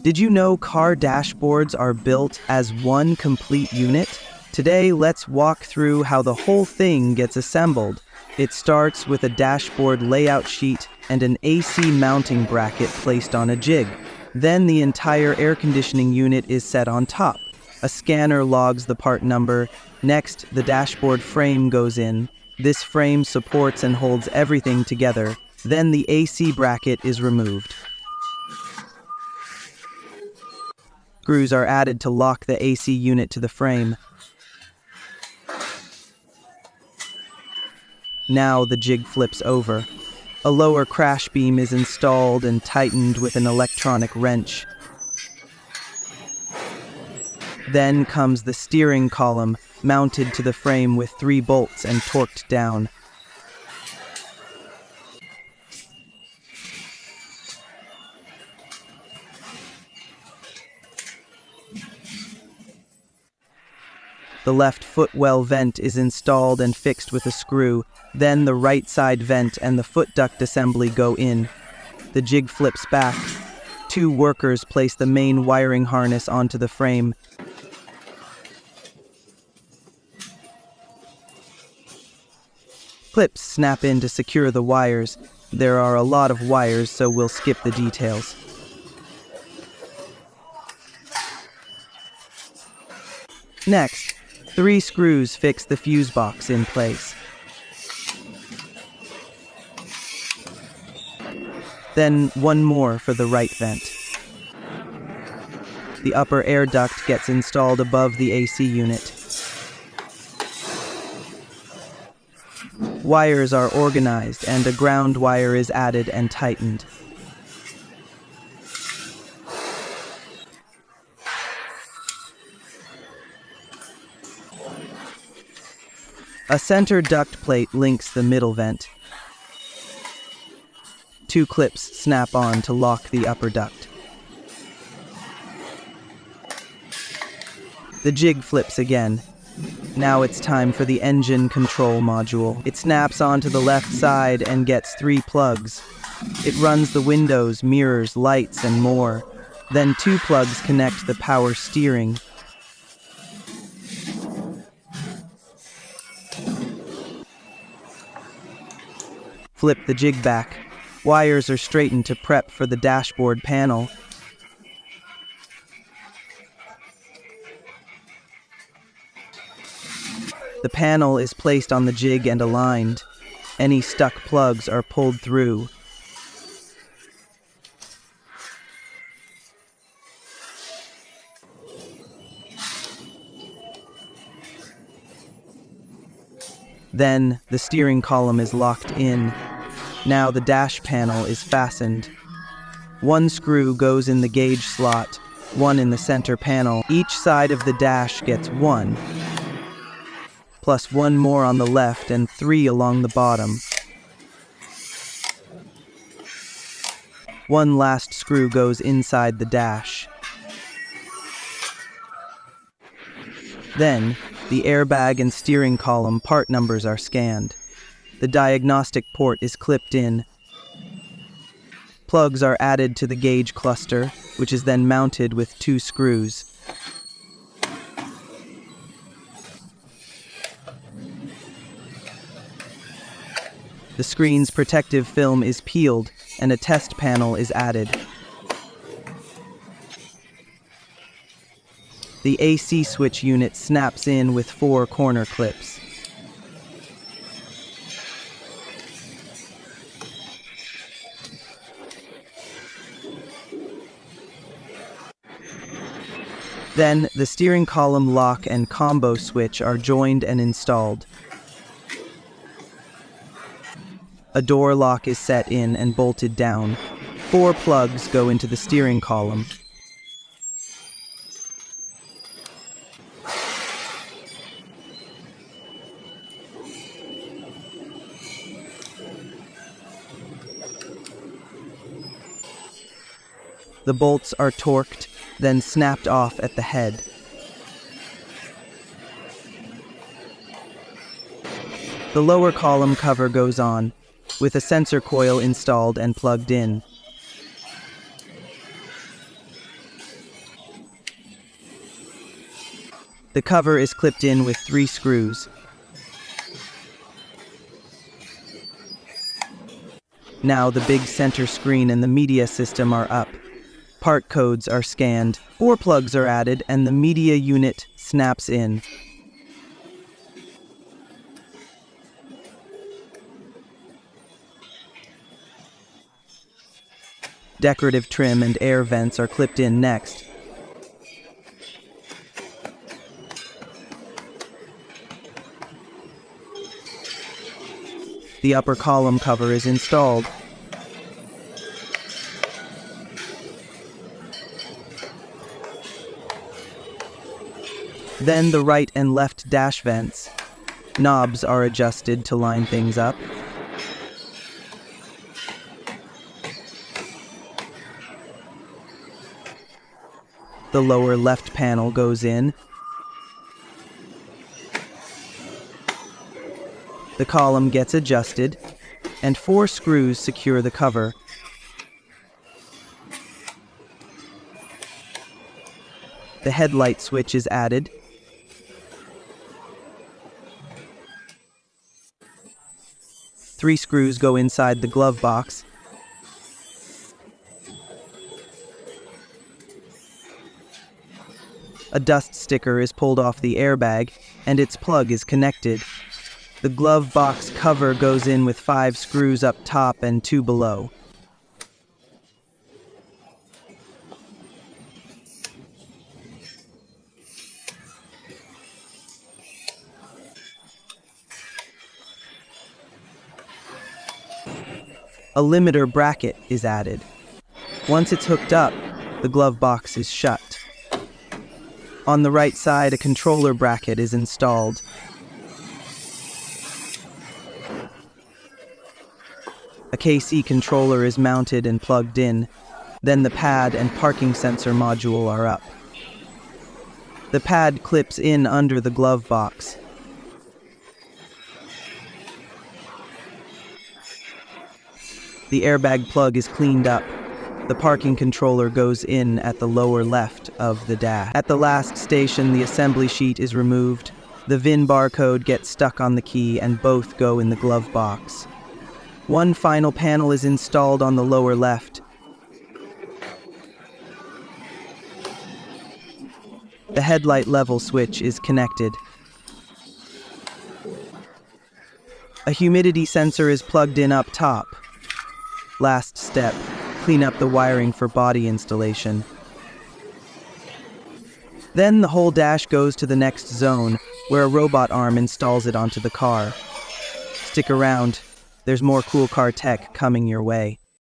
Did you know car dashboards are built as one complete unit? Today, let's walk through how the whole thing gets assembled. It starts with a dashboard layout sheet and an AC mounting bracket placed on a jig. Then the entire air conditioning unit is set on top. A scanner logs the part number. Next, the dashboard frame goes in. This frame supports and holds everything together. Then the AC bracket is removed. Screws are added to lock the AC unit to the frame. Now the jig flips over. A lower crash beam is installed and tightened with an electronic wrench. Then comes the steering column, mounted to the frame with 3 bolts and torqued down. The left footwell vent is installed and fixed with a screw. Then the right side vent and the foot duct assembly go in. The jig flips back. 2 workers place the main wiring harness onto the frame. Clips snap in to secure the wires. There are a lot of wires, so we'll skip the details. Next, 3 screws fix the fuse box in place. Then 1 more for the right vent. The upper air duct gets installed above the AC unit. Wires are organized and a ground wire is added and tightened. A center duct plate links the middle vent. 2 clips snap on to lock the upper duct. The jig flips again. Now it's time for the engine control module. It snaps onto the left side and gets 3 plugs. It runs the windows, mirrors, lights, and more. Then 2 plugs connect the power steering. Flip the jig back. Wires are straightened to prep for the dashboard panel. The panel is placed on the jig and aligned. Any stuck plugs are pulled through. Then, the steering column is locked in. Now the dash panel is fastened. 1 screw goes in the gauge slot, 1 in the center panel. Each side of the dash gets 1, plus 1 more on the left and 3 along the bottom. 1 last screw goes inside the dash. Then, the airbag and steering column part numbers are scanned. The diagnostic port is clipped in. Plugs are added to the gauge cluster, which is then mounted with 2 screws. The screen's protective film is peeled, and a test panel is added. The AC switch unit snaps in with 4 corner clips. Then, the steering column lock and combo switch are joined and installed. A door lock is set in and bolted down. 4 plugs go into the steering column. The bolts are torqued, then snapped off at the head. The lower column cover goes on, with a sensor coil installed and plugged in. The cover is clipped in with 3 screws. Now the big center screen and the media system are up. Part codes are scanned, 4 plugs are added, and the media unit snaps in. Decorative trim and air vents are clipped in next. The upper column cover is installed. Then the right and left dash vents. Knobs are adjusted to line things up. The lower left panel goes in. The column gets adjusted, and 4 screws secure the cover. The headlight switch is added. Three screws go inside the glove box. A dust sticker is pulled off the airbag, and its plug is connected. The glove box cover goes in with 5 screws up top and 2 below. A limiter bracket is added. Once it's hooked up, the glove box is shut. On the right side, a controller bracket is installed. A KC controller is mounted and plugged in. Then the pad and parking sensor module are up. The pad clips in under the glove box. The airbag plug is cleaned up. The parking controller goes in at the lower left of the dash. At the last station, the assembly sheet is removed. The VIN barcode gets stuck on the key and both go in the glove box. One final panel is installed on the lower left. The headlight level switch is connected. A humidity sensor is plugged in up top. Last step, clean up the wiring for body installation. Then the whole dash goes to the next zone, where a robot arm installs it onto the car. Stick around. There's more cool car tech coming your way.